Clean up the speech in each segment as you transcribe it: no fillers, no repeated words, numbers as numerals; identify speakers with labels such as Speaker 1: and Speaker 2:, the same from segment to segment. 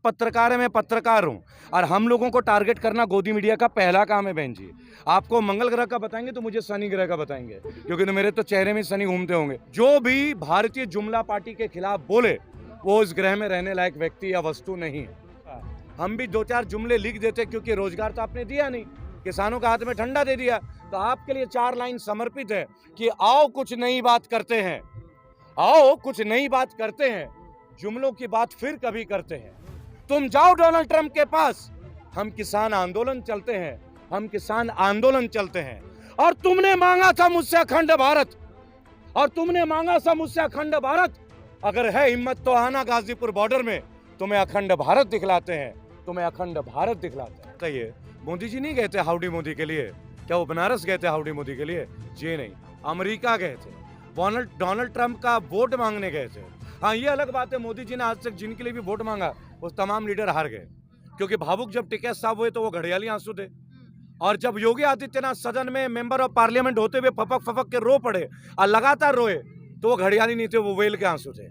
Speaker 1: पत्रकार हैं, मैं पत्रकार हूं, और हम लोगों को टारगेट करना गोदी मीडिया का पहला काम है बहन जी। आपको मंगल ग्रह का बताएंगे तो मुझे शनि ग्रह का बताएंगे, क्योंकि मेरे तो चेहरे में शनि घूमते होंगे। जो भी भारतीय जुमला पार्टी के खिलाफ बोले वो इस ग्रह में रहने लायक व्यक्ति या वस्तु नहीं है। हम भी दो चार जुमले लिख देते, क्योंकि रोजगार तो आपने दिया नहीं, किसानों के हाथ में ठंडा दे दिया। तो आपके लिए 4 लाइन समर्पित है कि आओ कुछ नई बात करते हैं, आओ कुछ नई बात करते हैं, जुमलों की बात फिर कभी करते हैं। तुम जाओ डोनाल्ड ट्रंप के पास, हम किसान आंदोलन चलते हैं, हम किसान आंदोलन चलते हैं। और तुमने मांगा था मुझसे अखंड भारत, और तुमने मांगा था मुझसे अखंड भारत। अगर है हिम्मत तो आना गाजीपुर बॉर्डर में, तुम्हें अखंड भारत दिखलाते हैं, तुम्हें अखंड भारत दिखलाते हैं। तो ये मोदी जी नहीं गए थे हाउडी मोदी के लिए? क्या वो बनारस गए थे हाउडी मोदी के लिए? जी नहीं, अमेरिका गए थे, डोनाल्ड ट्रंप का वोट मांगने गए थे। हाँ, ये अलग बात है, मोदी जी ने आज तक जिनके लिए भी वोट मांगा वो तमाम लीडर हार गए, क्योंकि भावुक जब टिकैत साहब हुए तो वो घड़ियाली आंसू थे, और जब योगी आदित्यनाथ सदन में मेंबर ऑफ पार्लियामेंट होते हुए फपक फपक के रो पड़े और लगातार रोए, तो वो घड़ियाली नहीं थे, वो वेल के आंसू थे।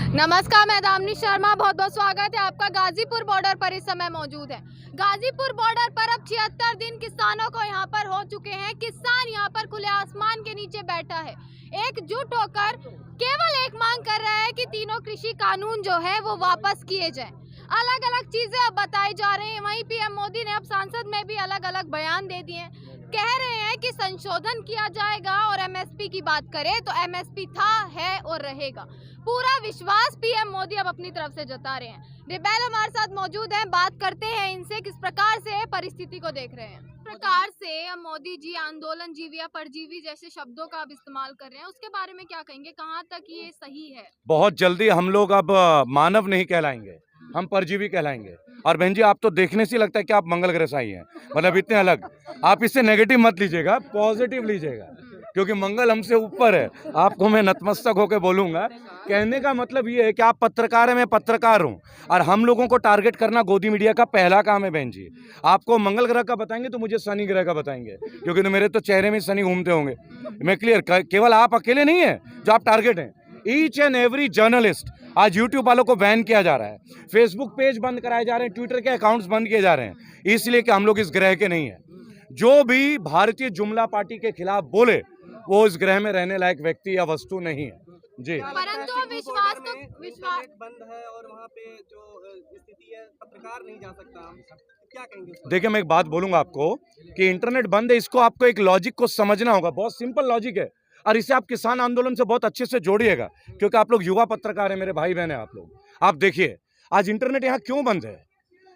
Speaker 2: नमस्कार, मैं दामिनी शर्मा, बहुत बहुत स्वागत है आपका। गाजीपुर बॉर्डर पर इस समय मौजूद है। गाजीपुर बॉर्डर पर अब 76 दिन किसानों को यहाँ पर हो चुके हैं। किसान यहाँ पर खुले आसमान के नीचे बैठा है, एकजुट होकर केवल एक मांग कर रहा है कि तीनों कृषि कानून जो है वो वापस किए जाएं। अलग अलग चीजें अब बताई जा रही हैं। वहीं पीएम मोदी ने अब संसद में भी अलग अलग बयान दे दिए हैं, कह रहे हैं कि संशोधन किया जाएगा। और एमएसपी की बात करें तो एमएसपी था, है और रहेगा। पूरा विश्वास पीएम मोदी अब अपनी तरफ से जता रहे हैं। रिबेल हमारे साथ मौजूद हैं, बात करते हैं इनसे किस प्रकार से परिस्थिति को देख रहे हैं। प्रकार से मोदी जी आंदोलन जीवी या परजीवी जैसे शब्दों का अब इस्तेमाल कर रहे हैं, उसके बारे में क्या कहेंगे? कहाँ तक ये सही है?
Speaker 1: बहुत जल्दी हम लोग अब मानव नहीं कहलाएंगे, हम परजीवी कहलाएंगे। और बहन जी, आप तो देखने से लगता है कि आप मंगल ग्रह से आई हैं, मतलब इतने अलग। आप इससे नेगेटिव मत लीजिएगा, पॉजिटिव लीजिएगा, क्योंकि मंगल हमसे ऊपर है। आपको मैं नतमस्तक होकर बोलूंगा। कहने का मतलब ये है कि आप पत्रकार हैं, मैं पत्रकार हूं, और हम लोगों को टारगेट करना गोदी मीडिया का पहला काम है बहन जी। आपको मंगल ग्रह का बताएंगे तो मुझे शनि ग्रह का बताएंगे, क्योंकि मेरे तो चेहरे में शनि घूमते होंगे। मैं क्लियर, केवल आप अकेले नहीं है जो आप टारगेट हैं। Each and every journalist. आज यूट्यूब वालों को बैन किया जा रहा है, फेसबुक पेज बंद कराए जा रहे हैं, ट्विटर के अकाउंट्स बंद किए जा रहे हैं, इसलिए कि हम लोग इस ग्रह के नहीं है। जो भी भारतीय जुमला पार्टी के खिलाफ बोले वो इस ग्रह में रहने लायक व्यक्ति या वस्तु नहीं है जी।
Speaker 2: परंतु विश्वास
Speaker 3: बंद है और वहाँ पे जो स्थिति है, पत्रकार नहीं जा सकता, क्या कहेंगे?
Speaker 1: देखिए, मैं एक बात बोलूंगा आपको कि इंटरनेट बंद है, इसको आपको एक लॉजिक को समझना होगा। बहुत सिंपल लॉजिक है, और इसे आप किसान आंदोलन से बहुत अच्छे से जोड़िएगा, क्योंकि आप लोग युवा पत्रकार हैं, मेरे भाई बहन हैं आप लोग। आप देखिए, आज इंटरनेट यहाँ क्यों बंद है?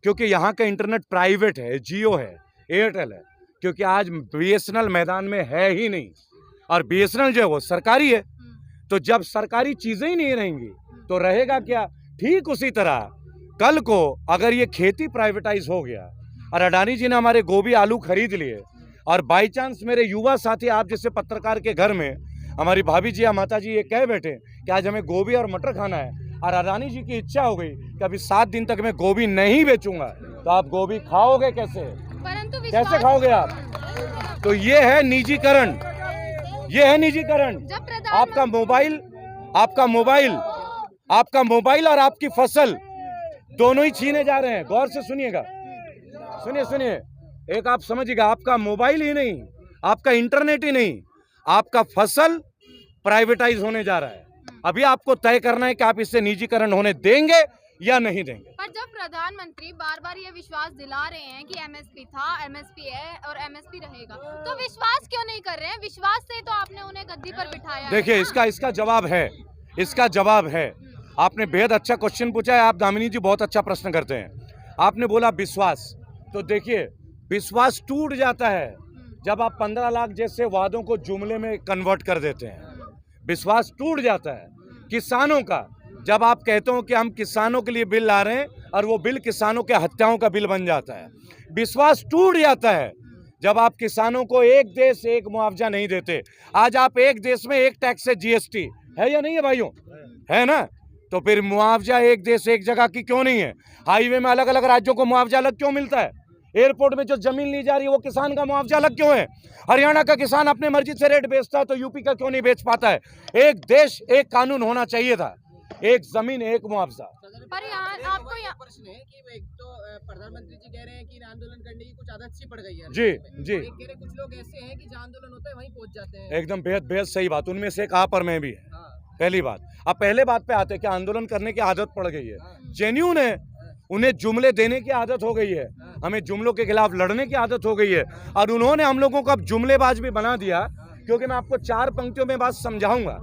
Speaker 1: क्योंकि यहाँ का इंटरनेट प्राइवेट है, जियो है, एयरटेल है, क्योंकि आज बीएसएनएल मैदान में है ही नहीं, और बीएसएनएल जो है वो सरकारी है। तो जब सरकारी चीजें ही नहीं रहेंगी तो रहेगा क्या? ठीक उसी तरह कल को अगर ये खेती प्राइवेटाइज हो गया और अडानी जी ने हमारे गोभी आलू खरीद लिए, और बाई चांस मेरे युवा साथी आप जैसे पत्रकार के घर में हमारी भाभी जी या माता जी ये कह बैठे कि आज हमें गोभी और मटर खाना है, और अडानी जी की इच्छा हो गई कि अभी 7 दिन तक मैं गोभी नहीं बेचूंगा, तो आप गोभी खाओगे कैसे?
Speaker 2: परंतु
Speaker 1: कैसे खाओगे आप? तो ये है निजीकरण, ये है निजीकरण। आपका मोबाइल और आपकी फसल दोनों ही छीने जा रहे हैं। गौर से सुनिएगा, सुनिए, एक आप समझिएगा, आपका मोबाइल ही नहीं, आपका इंटरनेट ही नहीं, आपका फसल प्राइवेटाइज होने जा रहा है। अभी आपको तय करना है कि आप इससे निजीकरण होने देंगे या नहीं देंगे।
Speaker 2: पर जब प्रधानमंत्री बार बार ये विश्वास दिला रहे हैं कि एमएसपी था, एमएसपी है और एमएसपी रहेगा, तो विश्वास क्यों नहीं कर रहे हैं? विश्वास से तो आपने उन्हें गद्दी पर बिठाया।
Speaker 1: देखिए, इसका जवाब है। आपने बेहद अच्छा क्वेश्चन पूछा है। आप दामिनी जी बहुत अच्छा प्रश्न करते हैं। आपने बोला विश्वास, तो देखिए, विश्वास टूट जाता है जब आप 15 लाख जैसे वादों को जुमले में कन्वर्ट कर देते हैं। विश्वास टूट जाता है किसानों का जब आप कहते हो कि हम किसानों के लिए बिल ला रहे हैं और वो बिल किसानों के हत्याओं का बिल बन जाता है। विश्वास टूट जाता है जब आप किसानों को एक देश एक मुआवजा नहीं देते। आज आप एक देश में एक टैक्स से जीएसटी है या नहीं है भाइयों? है ना? तो फिर मुआवजा एक देश एक जगह की क्यों नहीं है? हाईवे में अलग अलग राज्यों को मुआवजा अलग क्यों मिलता है? एयरपोर्ट में जो जमीन ली जा रही है वो किसान का मुआवजा अलग क्यों है? हरियाणा का किसान अपने मर्जी से रेट बेचता है तो यूपी का क्यों नहीं बेच पाता है? एक देश एक कानून होना चाहिए था। एक जमीन एक मुआवजा।
Speaker 2: पर यहाँ आपको
Speaker 4: एक प्रश्न है कि एक तो प्रधानमंत्री जी कह रहे हैं कि आंदोलन करने की कुछ आदत सी पड़ गई है
Speaker 1: जी जी,
Speaker 4: एक कह रहे कुछ लोग ऐसे हैं कि जहाँ आंदोलन होता है वहीं पहुंच जाते हैं।
Speaker 1: एकदम बेहद बेहद सही बात। उनमें से एक आप और मैं भी है।
Speaker 4: हाँ,
Speaker 1: पहली बात। अब पहले बात पे आते हैं कि आंदोलन करने की आदत पड़ गई है। जेन्यून है, उन्हें जुमले देने की आदत हो गई है, हमें जुमलों के खिलाफ लड़ने की आदत हो गई है, और उन्होंने हम लोगों को अब जुमलेबाज भी बना दिया। क्योंकि मैं आपको 4 पंक्तियों में बात समझाऊंगा।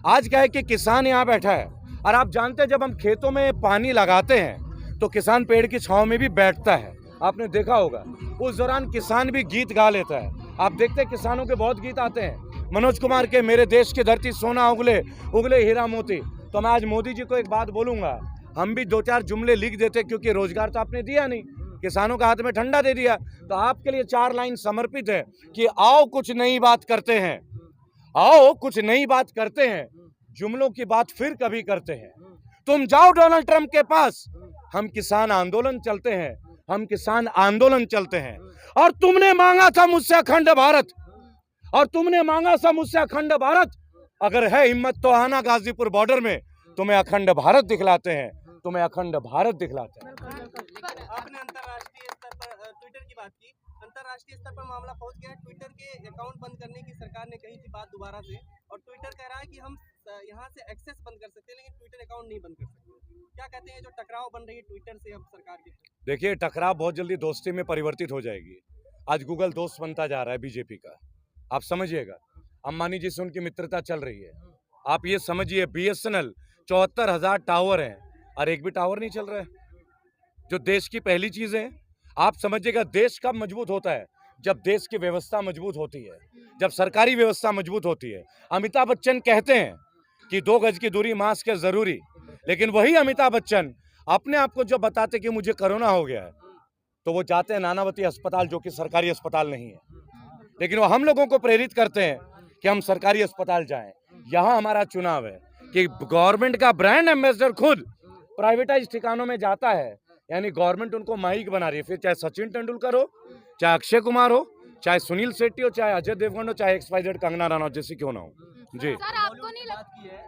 Speaker 1: आज क्या है कि किसान यहाँ बैठा है, और आप जानते हैं जब हम खेतों में पानी लगाते हैं तो किसान पेड़ की छांव में भी बैठता है, आपने देखा होगा। उस दौरान किसान भी गीत गा लेता है। आप देखते हैं किसानों के बहुत गीत आते हैं, मनोज कुमार के मेरे देश की धरती सोना उगले उगले हीरा मोती। तो मैं आज मोदी जी को एक बात बोलूंगा, हम भी 2-4 जुमले लिख देते, क्योंकि रोजगार तो आपने दिया नहीं, किसानों के हाथ में ठंडा दे दिया। तो आपके लिए 4 लाइन समर्पित है कि आओ कुछ नई बात करते हैं, आओ कुछ नई बात करते हैं, जुमलों की बात फिर कभी करते हैं। तुम जाओ डोनाल्ड ट्रंप के पास, हम किसान आंदोलन चलते हैं, हम किसान आंदोलन चलते हैं। और तुमने मांगा था मुझसे अखंड भारत, और तुमने मांगा था मुझसे अखंड भारत। अगर है हिम्मत तो आना गाजीपुर बॉर्डर में, तुम्हें अखंड भारत दिखलाते हैं, तुम्हें अखंड भारत दिखलाते हैं।
Speaker 3: आपने अंतर्राष्ट्रीय स्तर पर ट्विटर की बात की, अंतर्राष्ट्रीय स्तर पर मामला पहुंच गया है। ट्विटर के अकाउंट बंद करने की सरकार ने कही थी बात दोबारा से, और ट्विटर कह रहा है कि हम यहाँ से एक्सेस बंद कर सकते हैं लेकिन ट्विटर अकाउंट नहीं बंद कर सकते। क्या कहते हैं जो टकराव बन रही है ट्विटर से अब सरकार की?
Speaker 1: देखिए, टकराव बहुत जल्दी दोस्ती में परिवर्तित हो जाएगी। आज गूगल दोस्त बनता जा रहा है बीजेपी का, आप समझिएगा। अंबानी जी से उनकी मित्रता चल रही है। आप ये समझिए, BSNL 74,000 टावर हैं और एक भी टावर नहीं चल रहा है, जो देश की पहली चीज है। आप समझिएगा, देश कब मजबूत होता है? जब देश की व्यवस्था मजबूत होती है, जब सरकारी व्यवस्था मजबूत होती है। अमिताभ बच्चन कहते हैं कि 2 गज की दूरी मास्क है जरूरी, लेकिन वही अमिताभ बच्चन अपने आप को जब बताते कि मुझे कोरोना हो गया है, तो वो जाते हैं नानावती अस्पताल, जो कि सरकारी अस्पताल नहीं है, लेकिन वो हम लोगों को प्रेरित करते हैं कि हम सरकारी अस्पताल जाएं। यहाँ हमारा चुनाव है कि गवर्नमेंट का ब्रांड एम्बेसडर खुद प्राइवेटाइज ठिकानों में जाता है, यानी गवर्नमेंट उनको माइक बना रही है। फिर चाहे सचिन तेंदुलकर हो, चाहे अक्षय कुमार हो, चाहे सुनील शेट्टी हो, चाहे अजय देवगन हो, चाहे XYZ कंगना रनौत जैसी क्यों ना हो। जी,
Speaker 2: सर आपको नहीं
Speaker 5: बात की है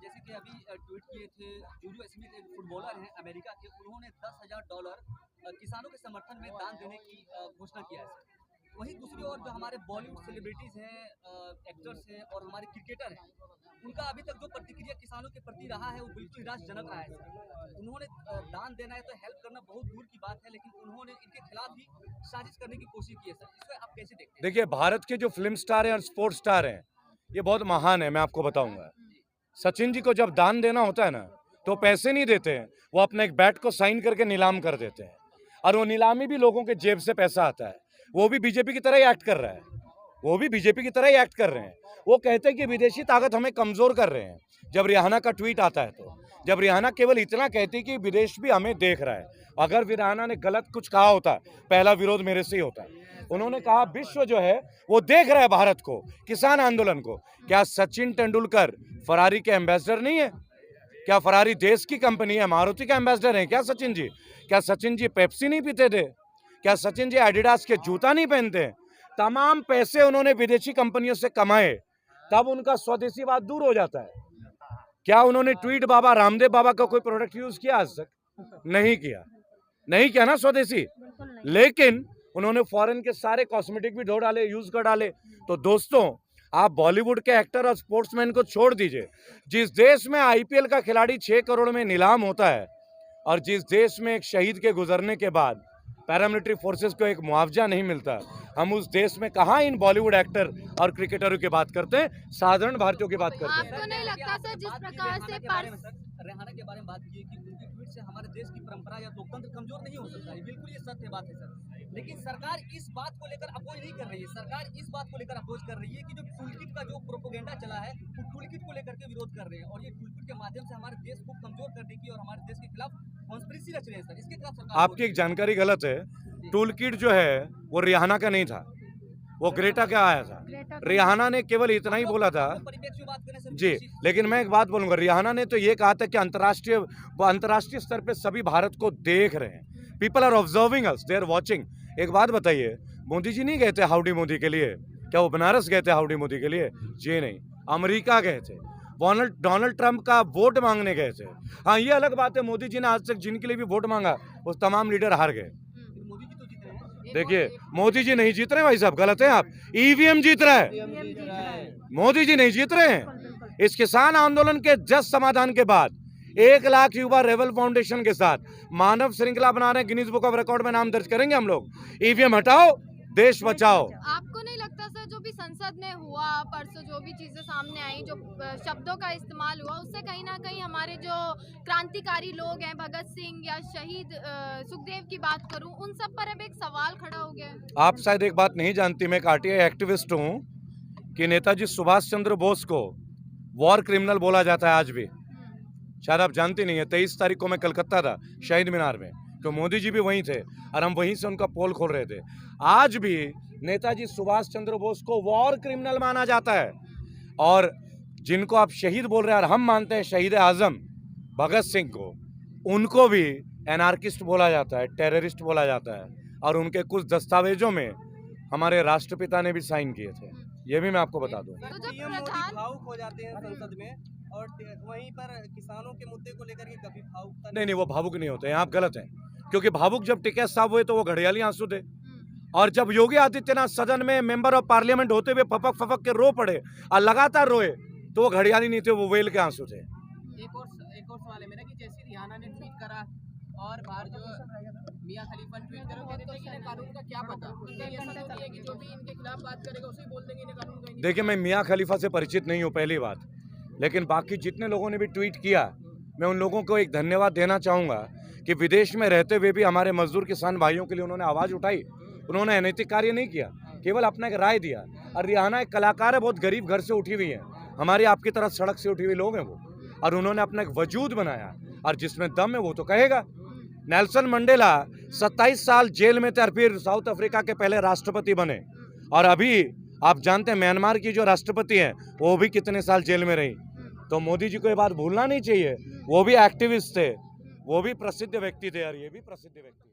Speaker 5: जैसे कि अभी ट्वीट किए थे जूजू स्मिथ, एक फुटबॉलर हैं अमेरिका के, उन्होंने $10,000 किसानों के समर्थन में दान देने की घोषणा किया है। वहीं दूसरी ओर जो हमारे बॉलीवुड सेलिब्रिटीज हैं, एक्टर्स हैं और हमारे क्रिकेटर हैं, उनका अभी तक जो प्रतिक्रिया किसानों के प्रति रहा है वो बिल्कुल निराशजनक रहा है। उन्होंने दान देना है तो हेल्प करना बहुत दूर की बात है, लेकिन उन्होंने इनके खिलाफ ही साजिश करने की कोशिश की है। सर, इसको आप कैसे देखते हैं?
Speaker 1: देखिए, भारत के जो फिल्म स्टार हैं और स्पोर्ट्स स्टार हैं, ये बहुत महान है। मैं आपको बताऊंगा, सचिन जी को जब दान देना होता है ना, तो पैसे नहीं देते हैं, वो अपने एक बैट को साइन करके नीलाम कर देते हैं, और वो नीलामी भी लोगों के जेब से पैसा आता है। वो भी बीजेपी की तरह ही एक्ट कर रहा है, वो भी बीजेपी की तरह ही एक्ट कर रहे हैं। वो कहते हैं कि विदेशी ताकत हमें कमजोर कर रहे हैं। जब रिहाना का ट्वीट आता है, तो जब रिहाना केवल इतना कहती है कि विदेश भी हमें देख रहा है, अगर रिहाना ने गलत कुछ कहा होता, पहला विरोध मेरे से ही होता। उन्होंने कहा विश्व जो है वो देख रहा है भारत को, किसान आंदोलन को। क्या सचिन तेंदुलकर फरारी के एम्बेसडर नहीं है? क्या फरारी देश की कंपनी है? मारुति का एम्बेसडर है क्या सचिन जी? क्या सचिन जी पेप्सी नहीं पीते थे? क्या सचिन जी एडिडास के जूता नहीं पहनते? तमाम पैसे उन्होंने विदेशी कंपनियों से कमाए, तब उनका स्वदेशीवाद दूर हो जाता है। क्या उन्होंने ट्वीट बाबा रामदेव बाबा का कोई प्रोडक्ट यूज किया आज तक? नहीं किया, नहीं किया ना स्वदेशी। लेकिन उन्होंने फॉरेन के सारे कॉस्मेटिक भी ढो डाले, यूज कर डाले। तो दोस्तों, आप बॉलीवुड के एक्टर और स्पोर्ट्समैन को छोड़ दीजिए। जिस देश में IPL का खिलाड़ी 6 करोड़ में नीलाम होता है, और जिस देश में एक शहीद के गुजरने के बाद पैरामिलिट्री फोर्सेस को एक मुआवजा नहीं मिलता, हम उस देश में कहाँ इन बॉलीवुड एक्टर और क्रिकेटरों की बात करते हैं, साधारण भारतीयों की बात करते हैं।
Speaker 2: आपको नहीं लगता सर जिस प्रकार से
Speaker 5: रेहाना के बारे में बात की है कि उनके ट्वीट से हमारे देश की परंपरा या लोकतंत्र कमजोर नहीं हो सकता है, बिल्कुल ये सत्य बात है सर। लेकिन सरकार इस बात को लेकर अपोज नहीं कर रही है। सरकार इस बात को लेकर अपोज कर रही है कि जो टूलकिट का जो प्रोपेगेंडा चला है, वो टूलकिट को लेकर के विरोध कर रहे हैं, और ये टूलकिट के माध्यम से हमारे देश को कमजोर करने की और हमारे देश के खिलाफ कॉन्स्पिरेसी रच रहे हैं सर। इसके खिलाफ सरकार
Speaker 1: आपकी एक जानकारी गलत है। टूलकिट जो है वो रिहाना का नहीं था, वो ग्रेटा का आया था। रिहाना ने केवल इतना ही बोला था
Speaker 5: परिप्रेक्ष्य में बात करें सर।
Speaker 1: जी। लेकिन मैं एक बात बोलूंगा, रिहाना ने तो ये कहा था कि अंतर्राष्ट्रीय स्तर पे सभी भारत को देख रहे हैं, people are observing us, they are watching. एक बात बताइए, मोदी जी नहीं गए थे हाउडी मोदी के लिए? क्या वो बनारस गए थे हाउडी मोदी के लिए? जी नहीं, अमेरिका गए थे। डोनाल्ड ट्रंप का वोट मांगने गए थे। हाँ, ये अलग बात है, मोदी जी ने आज तक जिनके लिए भी वोट मांगा वो तमाम लीडर हार गए।
Speaker 5: मोदी जी तो जीत रहे हैं।
Speaker 1: देखिए, मोदी जी नहीं जीत रहे भाई साहब, गलत है आप। ईवीएम जीत रहा है, मोदी जी नहीं जीत रहे हैं। इस किसान आंदोलन के जस्ट समाधान के बाद 1 लाख युवा रेवल फाउंडेशन के साथ मानव श्रृंखला बना रहे हैं, गिनीज बुक ऑफ रिकॉर्ड में नाम दर्ज करेंगे हम लोग। ईवीएम हटाओ, देश बचाओ।
Speaker 2: आपको नहीं लगता सर जो भी संसद में हुआ परसों, जो भी चीजें सामने आई, जो शब्दों का इस्तेमाल हुआ, उससे कहीं ना कहीं हमारे जो क्रांतिकारी लोग हैं, भगत सिंह या शहीद सुखदेव की बात करूं, उन सब पर अब एक सवाल खड़ा हो गया है।
Speaker 1: आप शायद एक बात नहीं जानती, मैं एक आरटीआई एक्टिविस्ट हूँ, कि नेताजी सुभाष चंद्र बोस को वॉर क्रिमिनल बोला जाता है आज भी। शायद आप जानती नहीं है। 23 तारीख को मैं कलकत्ता था, शहीद मीनार में, तो मोदी जी भी वहीं थे और हम वहीं से उनका पोल खोल रहे थे। आज भी नेताजी सुभाष चंद्र बोस को वॉर क्रिमिनल माना जाता है, और जिनको आप शहीद बोल रहे हैं और हम मानते हैं शहीद आजम भगत सिंह को, उनको भी एनार्किस्ट बोला जाता है, टेररिस्ट बोला जाता है, और उनके कुछ दस्तावेजों में हमारे राष्ट्रपिता ने भी साइन किए थे। ये भी मैं आपको बता दूं।
Speaker 2: तो जब
Speaker 3: पीएम मोदी
Speaker 2: प्रधान
Speaker 3: भावुक हो जाते हैं संसद में, और वहीं पर किसानों के मुद्दे को लेकर के कभी भावुकता
Speaker 1: नहीं, वो भावुक नहीं होते हैं, आप गलत हैं। क्योंकि भावुक जब टिकैत साहब हुए तो वो घड़ियाली आंसू थे, और जब योगी आदित्यनाथ सदन में मेंबर ऑफ पार्लियामेंट होते हुए फपक फपक के रो पड़े और लगातार रोए, तो वो घड़ियाली नहीं थे, वो वेल के आंसू थे।
Speaker 4: एक और सवाल है मेरा कि जैसे रिहाना ने ट्वीट करा और बाहर जो मियां खलीफा ने ट्वीट करा, कहते हैं कि इन्हें कानून का क्या पता। कहीं ऐसा तो नहीं है कि जो भी इनके खिलाफ बात करेगा उसे ही बोल देंगे इन्हें कानून का ही नहीं
Speaker 1: देखिए, मैं मियाँ खलीफा से परिचित नहीं हूँ, पहली बात, लेकिन बाकी जितने लोगों ने भी ट्वीट किया, मैं उन लोगों को एक धन्यवाद देना चाहूँगा कि विदेश में रहते हुए भी हमारे मजदूर किसान भाइयों के लिए उन्होंने आवाज़ उठाई। उन्होंने अनैतिक कार्य नहीं किया, केवल अपना एक राय दिया। और रिहाना एक कलाकार है, बहुत गरीब घर से उठी हुई है, हमारी आपकी तरह सड़क से उठी हुई लोग हैं वो, और उन्होंने अपना एक वजूद बनाया, और जिसमें दम है वो तो कहेगा। नेल्सन मंडेला 27 साल जेल में थे और फिर साउथ अफ्रीका के पहले राष्ट्रपति बने, और अभी आप जानते हैं म्यांमार की जो राष्ट्रपति हैं वो भी कितने साल जेल में रही। तो मोदी जी को ये बात भूलना नहीं चाहिए, वो भी एक्टिविस्ट थे, वो भी प्रसिद्ध व्यक्ति थे, और ये भी प्रसिद्ध व्यक्ति।